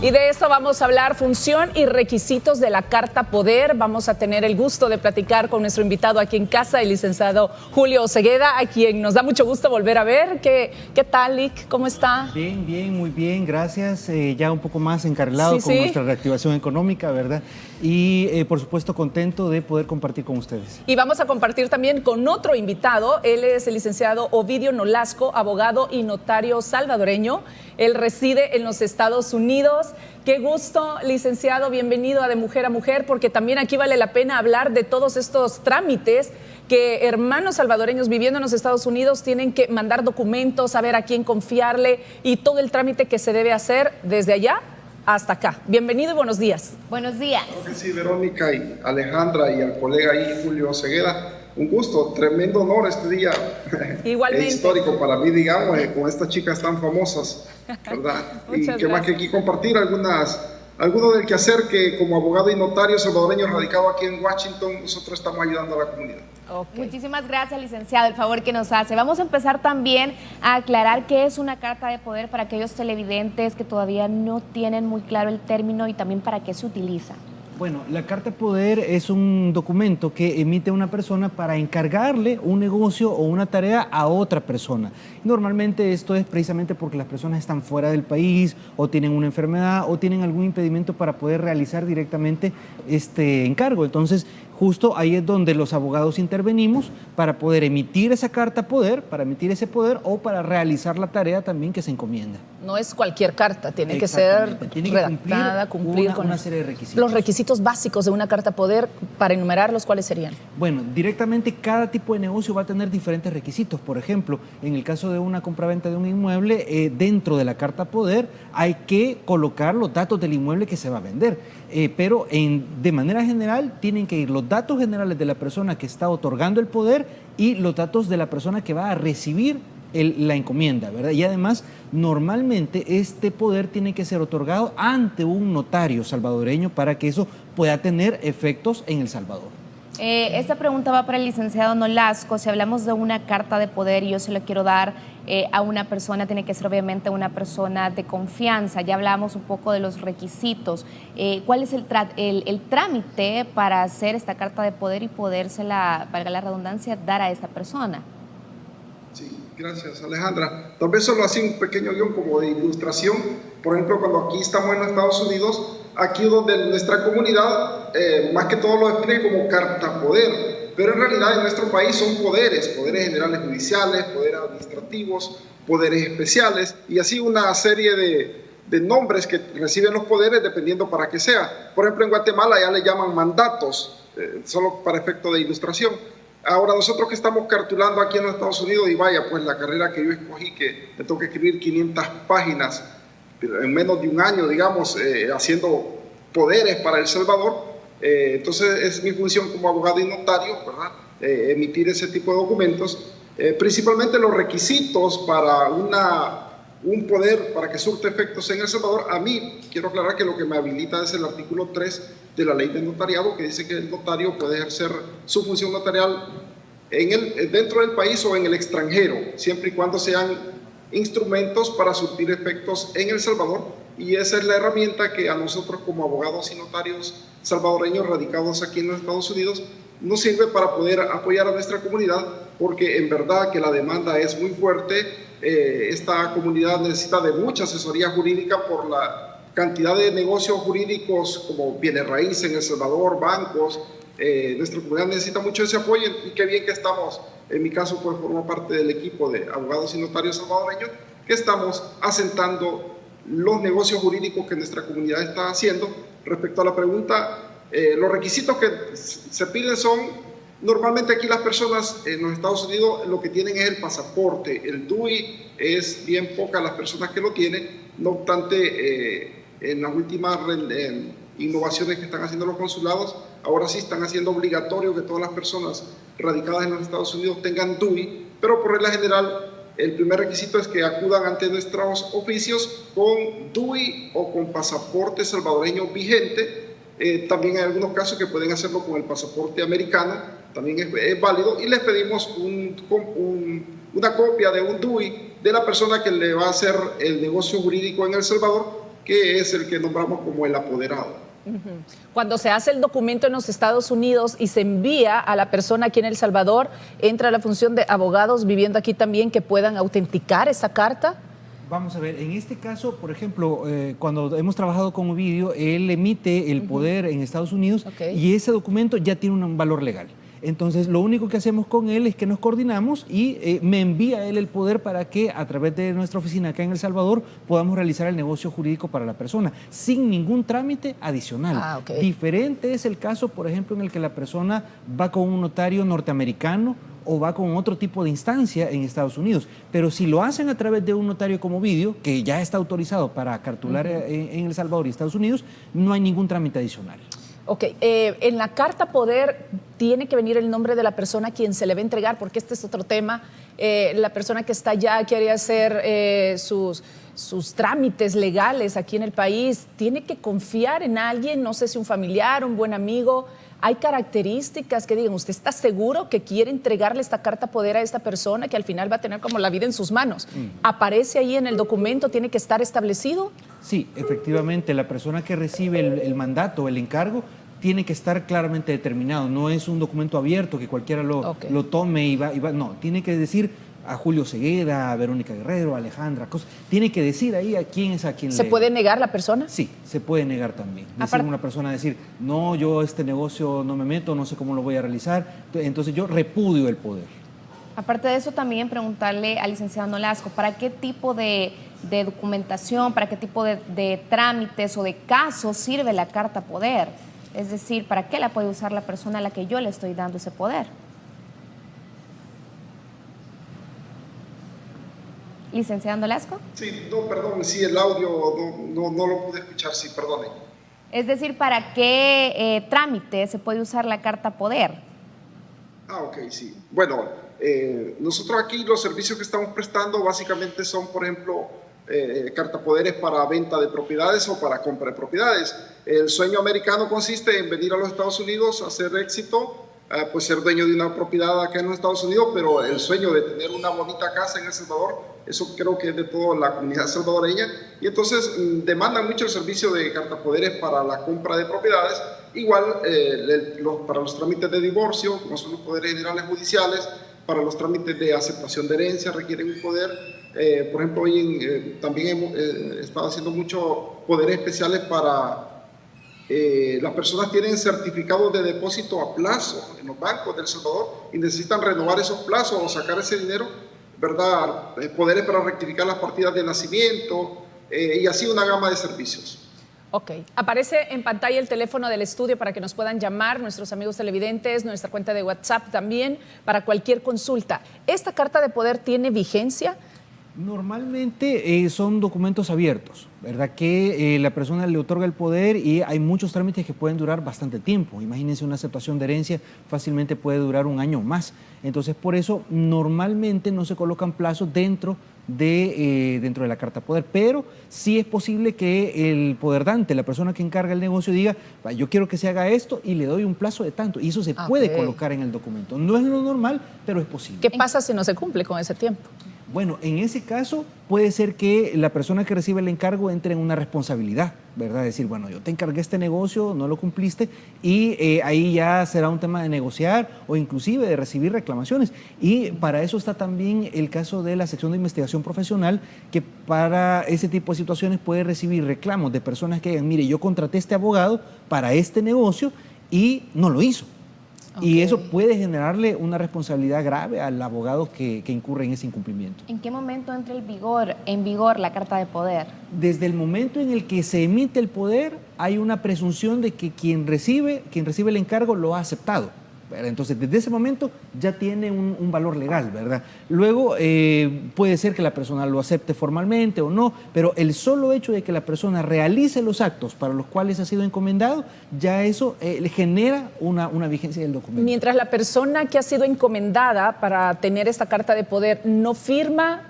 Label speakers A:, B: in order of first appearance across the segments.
A: Y de esto vamos a hablar, función y requisitos de la Carta Poder. Vamos a tener el gusto de platicar con nuestro invitado aquí en casa, el licenciado Julio Osegueda, a quien nos da mucho gusto volver a ver. ¿Qué tal, Lic? ¿Cómo está?
B: Bien, muy bien, gracias. Ya un poco más encarrilado con nuestra reactivación económica, ¿verdad? Y por supuesto contento de poder compartir con ustedes.
A: Y vamos a compartir también con otro invitado. Él es el licenciado Ovidio Nolasco, abogado y notario salvadoreño. Él reside en los Estados Unidos. Qué gusto, licenciado, bienvenido a De Mujer a Mujer, porque también aquí vale la pena hablar de todos estos trámites que hermanos salvadoreños viviendo en los Estados Unidos tienen que mandar documentos, saber a quién confiarle y todo el trámite que se debe hacer desde allá hasta acá. Bienvenido y buenos días.
C: Buenos días.
D: Claro que sí, Verónica y Alejandra y al colega ahí, Julio Osegueda. Un gusto, tremendo honor este día.
A: Igualmente.
D: Es histórico para mí, digamos, con estas chicas tan famosas, ¿verdad? Y qué más que aquí compartir algunos del quehacer que como abogado y notario salvadoreño radicado aquí en Washington, nosotros estamos ayudando a la comunidad.
C: Okay. Muchísimas gracias, licenciado, el favor que nos hace. Vamos a empezar también a aclarar qué es una carta de poder para aquellos televidentes que todavía no tienen muy claro el término y también para qué se utiliza.
B: Bueno, la Carta de Poder es un documento que emite una persona para encargarle un negocio o una tarea a otra persona. Normalmente esto es precisamente porque las personas están fuera del país o tienen una enfermedad o tienen algún impedimento para poder realizar directamente este encargo. Entonces, justo ahí es donde los abogados intervenimos para poder emitir esa Carta Poder, para emitir ese poder o para realizar la tarea también que se encomienda.
A: No es cualquier carta, tiene que ser redactada, cumplir con
B: una serie de requisitos.
A: Los requisitos básicos de una Carta Poder, para enumerarlos, ¿cuáles serían?
B: Bueno, directamente cada tipo de negocio va a tener diferentes requisitos. Por ejemplo, en el caso de una compraventa de un inmueble, dentro de la Carta Poder hay que colocar los datos del inmueble que se va a vender. Pero de manera general tienen que ir los datos generales de la persona que está otorgando el poder y los datos de la persona que va a recibir la encomienda, ¿verdad? Y además, normalmente este poder tiene que ser otorgado ante un notario salvadoreño para que eso pueda tener efectos en El Salvador.
C: Esta pregunta va para el licenciado Nolasco. Si hablamos de una carta de poder y yo se lo quiero dar a una persona, tiene que ser obviamente una persona de confianza. Ya hablamos un poco de los requisitos. ¿Cuál es el trámite para hacer esta carta de poder y podérsela, valga la redundancia, dar a esta persona?
D: Sí, gracias, Alejandra. Tal vez solo así un pequeño guión como de ilustración. Por ejemplo, cuando aquí estamos en los Estados Unidos, aquí donde nuestra comunidad, más que todo lo define como carta poder, pero en realidad en nuestro país son poderes generales judiciales, poderes administrativos, poderes especiales, y así una serie de nombres que reciben los poderes dependiendo para qué sea. Por ejemplo, en Guatemala ya le llaman mandatos, solo para efecto de ilustración. Ahora, nosotros que estamos cartulando aquí en los Estados Unidos, y vaya, pues la carrera que yo escogí, que me tengo que escribir 500 páginas en menos de un año, digamos, haciendo poderes para El Salvador, entonces es mi función como abogado y notario, ¿verdad? Emitir ese tipo de documentos. Principalmente los requisitos para un poder para que surte efectos en El Salvador. A mí, quiero aclarar que lo que me habilita es el artículo 3 de la ley de notariado, que dice que el notario puede ejercer su función notarial dentro del país o en el extranjero, siempre y cuando sean instrumentos para surtir efectos en El Salvador, y esa es la herramienta que a nosotros como abogados y notarios salvadoreños radicados aquí en los Estados Unidos nos sirve para poder apoyar a nuestra comunidad, porque en verdad que la demanda es muy fuerte. Esta comunidad necesita de mucha asesoría jurídica por la cantidad de negocios jurídicos como bienes raíces en El Salvador, bancos. Nuestra comunidad necesita mucho ese apoyo, y qué bien que estamos, en mi caso pues formo parte del equipo de abogados y notarios salvadoreños, que estamos asentando los negocios jurídicos que nuestra comunidad está haciendo. Respecto a la pregunta, los requisitos que se piden son, normalmente aquí las personas en los Estados Unidos lo que tienen es el pasaporte. El DUI es bien pocas las personas que lo tienen, no obstante, en las últimas innovaciones que están haciendo los consulados, ahora sí están haciendo obligatorio que todas las personas radicadas en los Estados Unidos tengan DUI, pero por regla general el primer requisito es que acudan ante nuestros oficios con DUI o con pasaporte salvadoreño vigente. También hay algunos casos que pueden hacerlo con el pasaporte americano, también es válido, y les pedimos una copia de un DUI de la persona que le va a hacer el negocio jurídico en El Salvador, que es el que nombramos como el apoderado.
A: Cuando se hace el documento en los Estados Unidos y se envía a la persona aquí en El Salvador, ¿entra la función de abogados viviendo aquí también que puedan autenticar esa carta?
B: Vamos a ver, en este caso, por ejemplo, cuando hemos trabajado con Ovidio, él emite el poder en Estados Unidos y ese documento ya tiene un valor legal. Entonces, lo único que hacemos con él es que nos coordinamos y me envía él el poder para que a través de nuestra oficina acá en El Salvador podamos realizar el negocio jurídico para la persona sin ningún trámite adicional. Diferente es el caso, por ejemplo, en el que la persona va con un notario norteamericano o va con otro tipo de instancia en Estados Unidos. Pero si lo hacen a través de un notario como Ovidio, que ya está autorizado para cartular en El Salvador y Estados Unidos, no hay ningún trámite adicional.
A: Ok, en la carta poder tiene que venir el nombre de la persona a quien se le va a entregar, porque este es otro tema. La persona que está allá quiere hacer sus trámites legales aquí en el país, tiene que confiar en alguien, no sé si un familiar, un buen amigo. Hay características que digan, ¿usted está seguro que quiere entregarle esta carta poder a esta persona que al final va a tener como la vida en sus manos? ¿Aparece ahí en el documento? ¿Tiene que estar establecido?
B: Sí, efectivamente, la persona que recibe el mandato, el encargo, tiene que estar claramente determinado. No es un documento abierto que cualquiera lo tome y va. No, tiene que decir a Julio Ceguera, a Verónica Guerrero, a Alejandra, tiene que decir ahí a quién es a quién
A: ¿Se puede negar la persona?
B: Sí, se puede negar también. Una persona decir, no, yo este negocio no me meto, no sé cómo lo voy a realizar, entonces yo repudio el poder.
C: Aparte de eso, también preguntarle al licenciado Nolasco, ¿para qué tipo de documentación, para qué tipo de trámites o de casos sirve la carta poder? Es decir, ¿para qué la puede usar la persona a la que yo le estoy dando ese poder? Licenciado Nolasco.
D: Sí, no, perdón, sí, el audio no lo pude escuchar, sí, perdone.
C: Es decir, ¿para qué trámite se puede usar la carta poder?
D: Ok, sí. Bueno, nosotros aquí los servicios que estamos prestando básicamente son, por ejemplo, cartapoderes para venta de propiedades o para compra de propiedades. El sueño americano consiste en venir a los Estados Unidos, hacer éxito, pues ser dueño de una propiedad acá en los Estados Unidos, pero el sueño de tener una bonita casa en El Salvador, eso creo que es de toda la comunidad salvadoreña, y entonces demandan mucho el servicio de cartapoderes para la compra de propiedades, igual para los trámites de divorcio, como son los poderes generales judiciales, para los trámites de aceptación de herencia requieren un poder. Por ejemplo, hoy también hemos estado haciendo muchos poderes especiales para las personas tienen certificados de depósito a plazo en los bancos de El Salvador y necesitan renovar esos plazos o sacar ese dinero, ¿verdad? Poderes para rectificar las partidas de nacimiento y así una gama de servicios.
A: Ok, aparece en pantalla el teléfono del estudio para que nos puedan llamar nuestros amigos televidentes, nuestra cuenta de WhatsApp también, para cualquier consulta. ¿Esta carta de poder tiene vigencia?
B: Normalmente son documentos abiertos, ¿verdad? Que la persona le otorga el poder y hay muchos trámites que pueden durar bastante tiempo. Imagínense, una aceptación de herencia fácilmente puede durar un año o más. Entonces, por eso normalmente no se colocan plazos dentro de la carta poder, pero sí es posible que el poderdante, la persona que encarga el negocio, diga, yo quiero que se haga esto y le doy un plazo de tanto, y eso se puede colocar en el documento. No es lo normal, pero es posible.
A: ¿Qué pasa si no se cumple con ese tiempo?
B: Bueno, en ese caso puede ser que la persona que recibe el encargo entre en una responsabilidad, ¿verdad? Decir, bueno, yo te encargué este negocio, no lo cumpliste, y ahí ya será un tema de negociar o inclusive de recibir reclamaciones. Y para eso está también el caso de la sección de investigación profesional, que para ese tipo de situaciones puede recibir reclamos de personas que digan, mire, yo contraté a este abogado para este negocio y no lo hizo. Y eso puede generarle una responsabilidad grave al abogado que incurre en ese incumplimiento.
C: ¿En qué momento entra en vigor la carta de poder?
B: Desde el momento en el que se emite el poder, hay una presunción de que quien recibe el encargo lo ha aceptado, ¿verdad? Entonces, desde ese momento ya tiene un valor legal, ¿verdad? Luego, puede ser que la persona lo acepte formalmente o no, pero el solo hecho de que la persona realice los actos para los cuales ha sido encomendado, ya eso le genera una vigencia del documento.
A: Mientras la persona que ha sido encomendada para tener esta carta de poder no firma,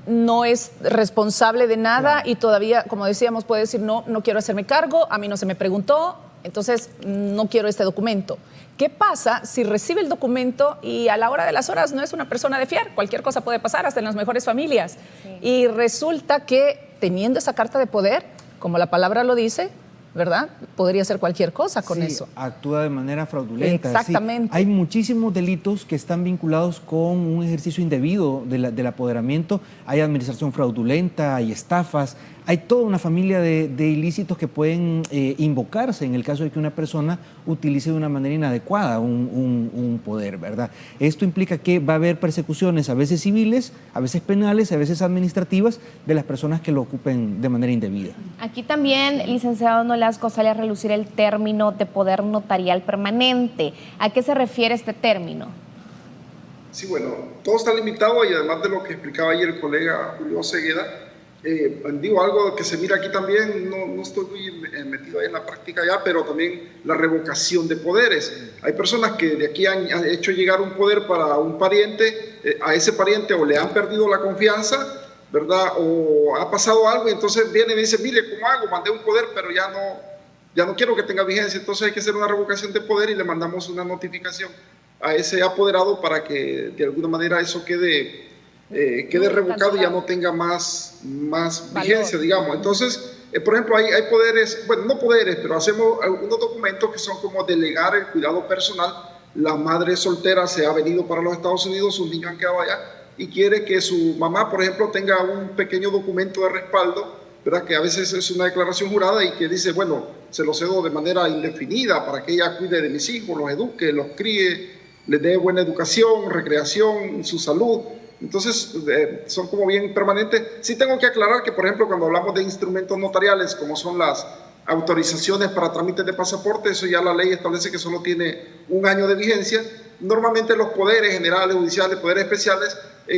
A: no es responsable de nada, y todavía, como decíamos, puede decir, no quiero hacerme cargo, a mí no se me preguntó, entonces no quiero este documento. ¿Qué pasa si recibe el documento y a la hora de las horas no es una persona de fiar? Cualquier cosa puede pasar, hasta en las mejores familias. Sí. Y resulta que, teniendo esa carta de poder, como la palabra lo dice, ¿verdad? Podría ser cualquier cosa con
B: Sí,
A: eso.
B: actúa de manera fraudulenta.
A: Exactamente.
B: Sí, hay muchísimos delitos que están vinculados con un ejercicio indebido del apoderamiento. Hay administración fraudulenta, hay estafas, hay toda una familia de ilícitos que pueden invocarse en el caso de que una persona utilice de una manera inadecuada un poder, ¿verdad? Esto implica que va a haber persecuciones, a veces civiles, a veces penales, a veces administrativas, de las personas que lo ocupen de manera indebida.
C: Aquí también, licenciado Nolasco, sale a relucir el término de poder notarial permanente. ¿A qué se refiere este término?
D: Sí, bueno, todo está limitado y además de lo que explicaba ayer el colega Julio Cegueda, digo algo que se mira aquí también, no estoy muy metido ahí en la práctica ya, pero también la revocación de poderes. Hay personas que de aquí han hecho llegar un poder para un pariente, a ese pariente o le han perdido la confianza, ¿verdad? O ha pasado algo y entonces viene y me dice, mire, ¿cómo hago? Mandé un poder, pero ya no quiero que tenga vigencia, entonces hay que hacer una revocación de poder y le mandamos una notificación a ese apoderado para que de alguna manera eso quede revocado y ya no tenga más vigencia, digamos. Entonces, por ejemplo, hay poderes, bueno, no poderes, pero hacemos algunos documentos que son como delegar el cuidado personal. La madre soltera se ha venido para los Estados Unidos, sus niños han quedado allá y quiere que su mamá, por ejemplo, tenga un pequeño documento de respaldo, ¿verdad? Que a veces es una declaración jurada y que dice, bueno, se lo cedo de manera indefinida para que ella cuide de mis hijos, los eduque, los críe, les dé buena educación, recreación, su salud. Entonces, son como bien permanentes. Sí tengo que aclarar que, por ejemplo, cuando hablamos de instrumentos notariales, como son las autorizaciones para trámites de pasaporte, eso ya la ley establece que solo tiene un año de vigencia. Normalmente los poderes generales, judiciales, poderes especiales,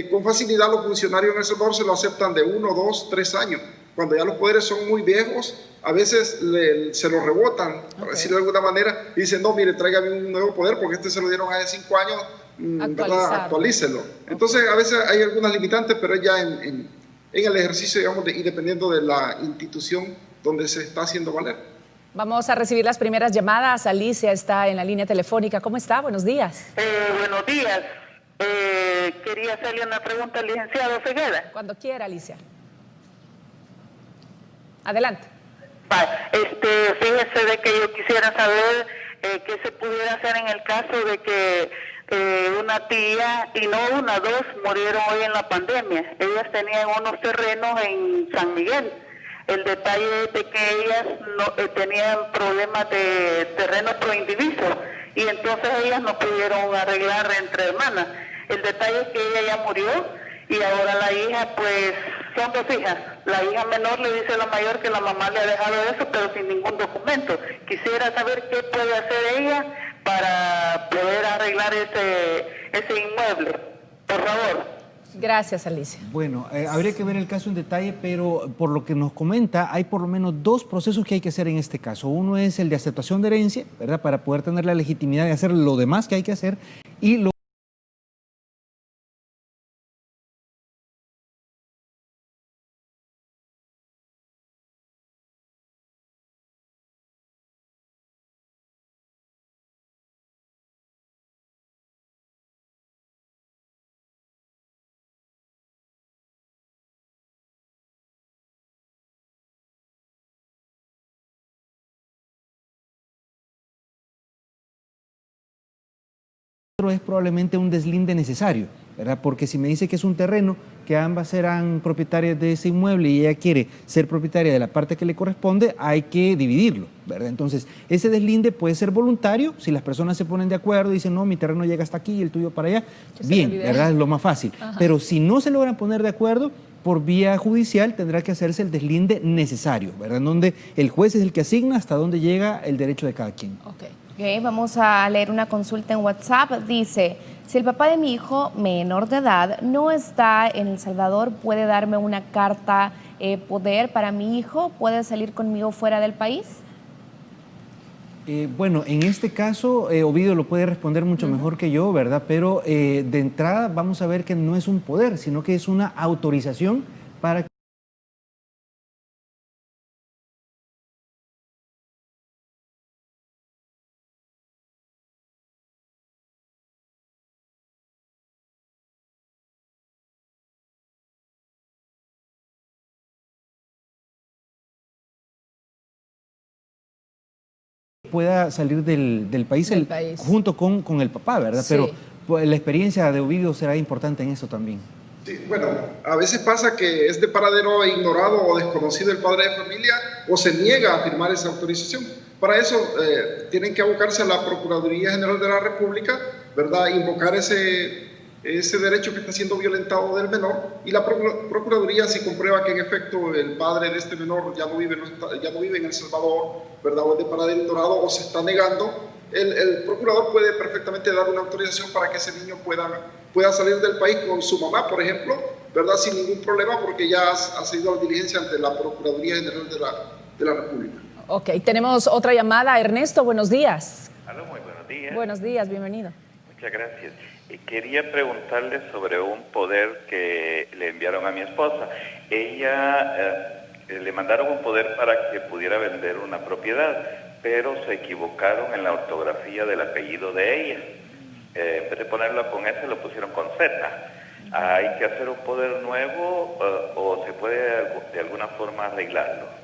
D: con facilidad los funcionarios en El Salvador se lo aceptan de 1, 2, 3 años. Cuando ya los poderes son muy viejos, a veces se lo rebotan, para decirlo de alguna manera, y dicen, no, mire, tráigame un nuevo poder, porque este se lo dieron hace 5 años, ¿verdad? Actualícelo. Entonces, a veces hay algunas limitantes, pero es ya en el ejercicio, digamos, y dependiendo de la institución donde se está haciendo valer.
A: Vamos a recibir las primeras llamadas. Alicia está en la línea telefónica. ¿Cómo está? Buenos días.
E: Buenos días. Quería hacerle una pregunta al licenciado Cegueda.
A: Cuando quiera, Alicia. Adelante.
E: Fíjese de que yo quisiera saber qué se pudiera hacer en el caso de que una tía, y no una, dos, murieron hoy en la pandemia. Ellas tenían unos terrenos en San Miguel. El detalle es de que ellas tenían problemas de terrenos proindivisos y entonces ellas no pudieron arreglar entre hermanas. El detalle es que ella ya murió y ahora la hija, pues, son 2 hijas. La hija menor le dice a la mayor que la mamá le ha dejado eso, pero sin ningún documento. Quisiera saber qué puede hacer ella para poder arreglar ese inmueble. Por favor.
A: Gracias, Alicia.
B: Bueno, habría que ver el caso en detalle, pero por lo que nos comenta, hay por lo menos 2 procesos que hay que hacer en este caso. Uno es el de aceptación de herencia, ¿verdad? Para poder tener la legitimidad de hacer lo demás que hay que hacer, y lo otro es probablemente un deslinde necesario, ¿verdad? Porque si me dice que es un terreno que ambas eran propietarias de ese inmueble y ella quiere ser propietaria de la parte que le corresponde, hay que dividirlo, ¿verdad? Entonces, ese deslinde puede ser voluntario, si las personas se ponen de acuerdo y dicen, no, mi terreno llega hasta aquí y el tuyo para allá, bien, ¿verdad? Es lo más fácil. Ajá. Pero si no se logran poner de acuerdo, por vía judicial tendrá que hacerse el deslinde necesario, ¿verdad? En donde el juez es el que asigna hasta dónde llega el derecho de cada quien.
C: Ok, vamos a leer una consulta en WhatsApp. Dice, si el papá de mi hijo menor de edad no está en El Salvador, ¿puede darme una carta poder para mi hijo? ¿Puede salir conmigo fuera del país?
B: Bueno, en este caso, Ovidio lo puede responder mucho mejor que yo, ¿verdad? Pero de entrada vamos a ver que no es un poder, sino que es una autorización para pueda salir del país, junto con el papá, ¿verdad?
A: Sí.
B: Pero pues, la experiencia de Ovidio será importante en eso también.
D: Sí, bueno, a veces pasa que es de paradero ignorado o desconocido el padre de familia o se niega a firmar esa autorización. Para eso tienen que abocarse a la Procuraduría General de la República, ¿verdad? Invocar ese derecho que está siendo violentado del menor, y la Procuraduría, si comprueba que en efecto el padre de este menor ya no vive en El Salvador, ¿verdad? O es de paradero ignorado o se está negando, el procurador puede perfectamente dar una autorización para que ese niño pueda salir del país con su mamá, por ejemplo, ¿verdad? Sin ningún problema, porque ya ha seguido la diligencia ante la Procuraduría General de la República.
A: Ok, tenemos otra llamada. Ernesto, buenos días.
F: Hola, muy buenos días.
A: Buenos días, bienvenido.
F: Muchas gracias. Quería preguntarle sobre un poder que le enviaron a mi esposa. Ella le mandaron un poder para que pudiera vender una propiedad, pero se equivocaron en la ortografía del apellido de ella. En vez de ponerlo con S, lo pusieron con Z. ¿Hay que hacer un poder nuevo o se puede de alguna forma arreglarlo?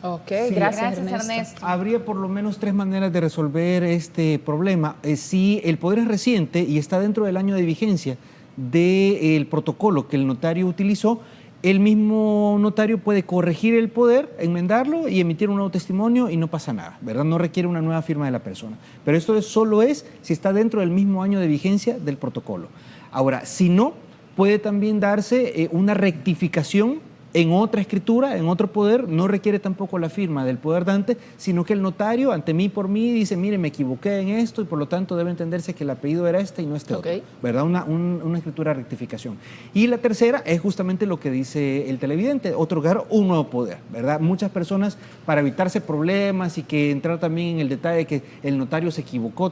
A: Ok,
B: Sí,
A: gracias
C: Ernesto.
B: Habría por lo menos 3 maneras de resolver este problema. Si el poder es reciente y está dentro del año de vigencia del protocolo que el notario utilizó, el mismo notario puede corregir el poder, enmendarlo y emitir un nuevo testimonio y no pasa nada, ¿verdad? No requiere una nueva firma de la persona. Pero esto solo es si está dentro del mismo año de vigencia del protocolo. Ahora, si no, puede también darse una rectificación en otra escritura, en otro poder. No requiere tampoco la firma del poder dante, sino que el notario, ante mí por mí, dice, mire, me equivoqué en esto y por lo tanto debe entenderse que el apellido era este y no este otro, ¿verdad? Una escritura de rectificación. Y la tercera es justamente lo que dice el televidente, otorgar un nuevo poder, ¿verdad? Muchas personas, para evitarse problemas y que entrar también en el detalle de que el notario se equivocó,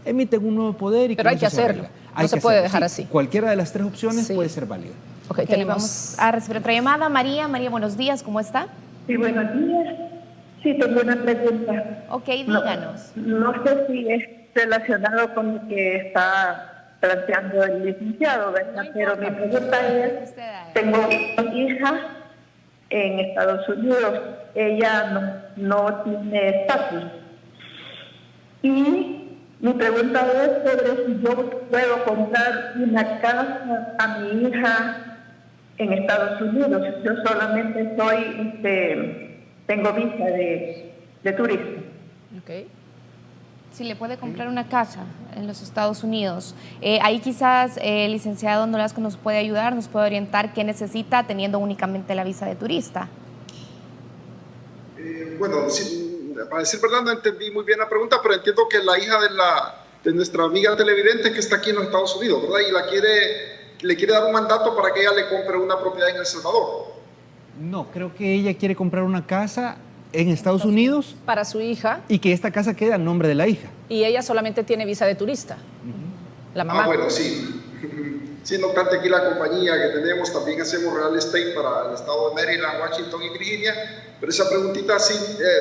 B: emiten un nuevo poder.
A: Pero hay que hacerlo, no se puede dejar así.
B: Cualquiera de las 3 opciones puede ser válida.
A: Ok,
C: Vamos a recibir otra llamada. María, buenos días, ¿cómo está?
G: Sí, buenos días. Sí, tengo una pregunta.
C: Ok, díganos.
G: No sé si es relacionado con lo que está planteando el licenciado, ¿verdad? Pero mi pregunta es, tengo una hija en Estados Unidos, ella no tiene estatus. Y mi pregunta es sobre si yo puedo comprar una casa a mi hija en Estados Unidos. Yo solamente tengo visa de turista.
A: Ok.
C: Si le puede comprar una casa en los Estados Unidos. Ahí quizás el licenciado Nolasco nos puede ayudar, nos puede orientar qué necesita teniendo únicamente la visa de turista.
D: Bueno, para decir verdad, no entendí muy bien la pregunta, pero entiendo que la hija de nuestra amiga televidente que está aquí en los Estados Unidos, ¿verdad? Y le quiere dar un mandato para que ella le compre una propiedad en El Salvador.
B: No, creo que ella quiere comprar una casa en Estados Unidos
A: Para su hija.
B: y que esta casa quede a nombre de la hija.
A: Y ella solamente tiene visa de turista. La mamá.
D: Ah, bueno, sí. Sí, no obstante, aquí la compañía que tenemos también hacemos real estate para el estado de Maryland, Washington y Virginia. Pero esa preguntita sí,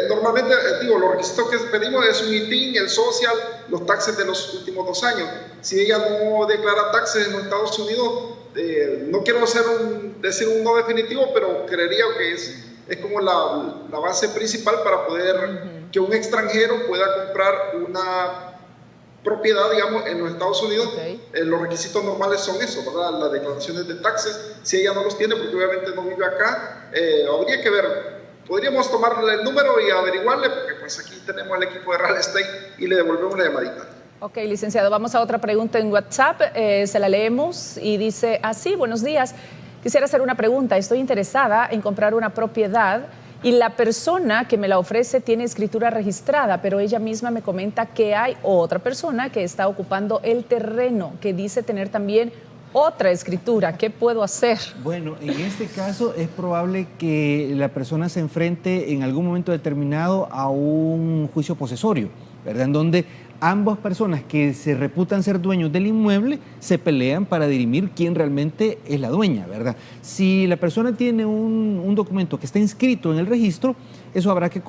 D: normalmente, los requisitos que pedimos es un ITIN, el social, los taxes de los últimos 2 años. Si ella no declara taxes en los Estados Unidos, no quiero decir un no definitivo, pero creería que es como la base principal para poder que un extranjero pueda comprar una propiedad, digamos, en los Estados Unidos. Los requisitos normales son eso, ¿verdad? Las declaraciones de taxes, si ella no los tiene, porque obviamente no vive acá, habría que ver. Podríamos tomarle el número y averiguarle, porque pues aquí tenemos el equipo de Real Estate y le devolvemos una llamadita.
A: Ok, licenciado, vamos a otra pregunta en WhatsApp, se la leemos y dice así, buenos días, quisiera hacer una pregunta, estoy interesada en comprar una propiedad y la persona que me la ofrece tiene escritura registrada, pero ella misma me comenta que hay otra persona que está ocupando el terreno, que dice tener también otra escritura. ¿Qué puedo hacer?
B: Bueno, en este caso es probable que la persona se enfrente en algún momento determinado a un juicio posesorio, ¿verdad? En donde ambas personas que se reputan ser dueños del inmueble se pelean para dirimir quién realmente es la dueña, ¿verdad? Si la persona tiene un documento que está inscrito en el registro, eso habrá que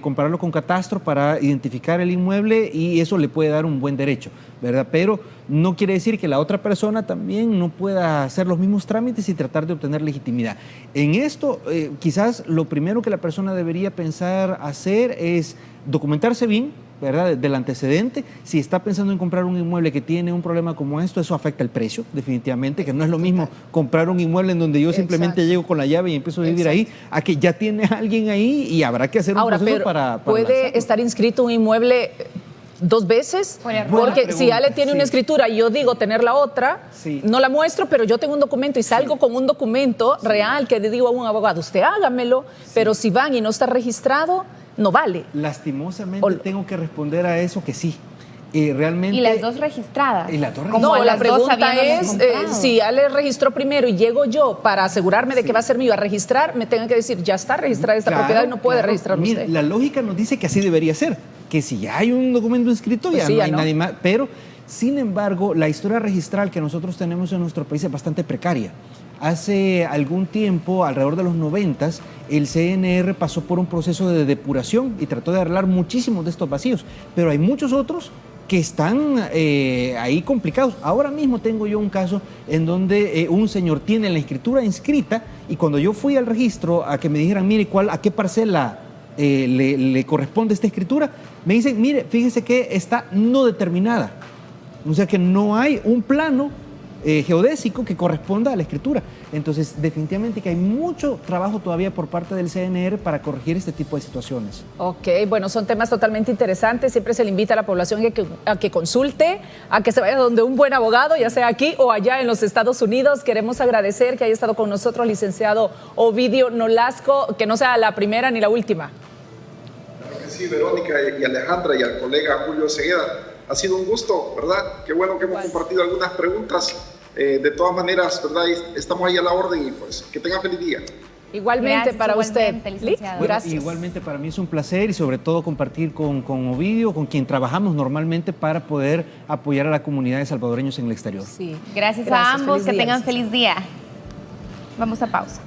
B: compararlo con catastro para identificar el inmueble y eso le puede dar un buen derecho, ¿verdad? Pero no quiere decir que la otra persona también no pueda hacer los mismos trámites y tratar de obtener legitimidad. En esto, quizás lo primero que la persona debería pensar hacer es documentarse bien, ¿verdad?, del antecedente. Si está pensando en comprar un inmueble que tiene un problema como esto, eso afecta el precio, definitivamente, que no es lo mismo comprar un inmueble en donde yo simplemente llego con la llave y empiezo a vivir ahí, a que ya tiene alguien ahí y habrá que hacer un proceso para
A: ¿puede
B: lanzarlo.
A: estar inscrito un inmueble 2 veces? Porque si Ale tiene una escritura y yo digo tener la otra, no la muestro, pero yo tengo un documento y salgo con un documento real que le digo a un abogado, usted hágamelo, pero si van y no está registrado, no vale.
B: Lastimosamente tengo que responder a eso que sí. Realmente,
C: y las dos registradas.
B: Y las dos
C: Como
A: no, la pregunta es,
C: comprado.
A: si Ale registró primero y llego yo para asegurarme de que va a ser mío a registrar, me tengan que decir, ya está registrada esta propiedad y no puede registrar usted.
B: La lógica nos dice que así debería ser, que si ya hay un documento inscrito,
A: Pues
B: ya
A: sí,
B: no hay
A: ¿no?
B: nadie más. Pero, sin embargo, la historia registral que nosotros tenemos en nuestro país es bastante precaria. Hace algún tiempo, alrededor de los 90s, el CNR pasó por un proceso de depuración y trató de arreglar muchísimos de estos vacíos, pero hay muchos otros que están ahí complicados. Ahora mismo tengo yo un caso en donde un señor tiene la escritura inscrita y cuando yo fui al registro a que me dijeran, mire, a qué parcela le corresponde esta escritura, me dicen, mire, fíjese que está no determinada. O sea que no hay un plano geodésico que corresponda a la escritura. Entonces, definitivamente que hay mucho trabajo todavía por parte del CNR para corregir este tipo de situaciones.
A: Ok, bueno, son temas totalmente interesantes. Siempre se le invita a la población a que consulte, a que se vaya donde un buen abogado, ya sea aquí o allá en los Estados Unidos. Queremos agradecer que haya estado con nosotros, licenciado Ovidio Nolasco, que no sea la primera ni la última.
D: Claro que sí, Verónica y Alejandra y al colega Julio Cegueda. Ha sido un gusto, ¿verdad? Qué bueno que hemos compartido algunas preguntas. De todas maneras, ¿verdad? Estamos ahí a la orden y pues que tengan feliz día.
A: Igualmente.
C: Gracias,
A: para
C: igualmente,
A: usted.
C: licenciado.
B: Bueno,
A: Gracias.
B: igualmente para mí es un placer y sobre todo compartir con Ovidio, con quien trabajamos normalmente para poder apoyar a la comunidad de salvadoreños en el exterior.
A: Sí.
C: Gracias a ambos,
A: feliz
C: que
A: día,
C: tengan
A: licenciado.
C: feliz día. Vamos a pausa.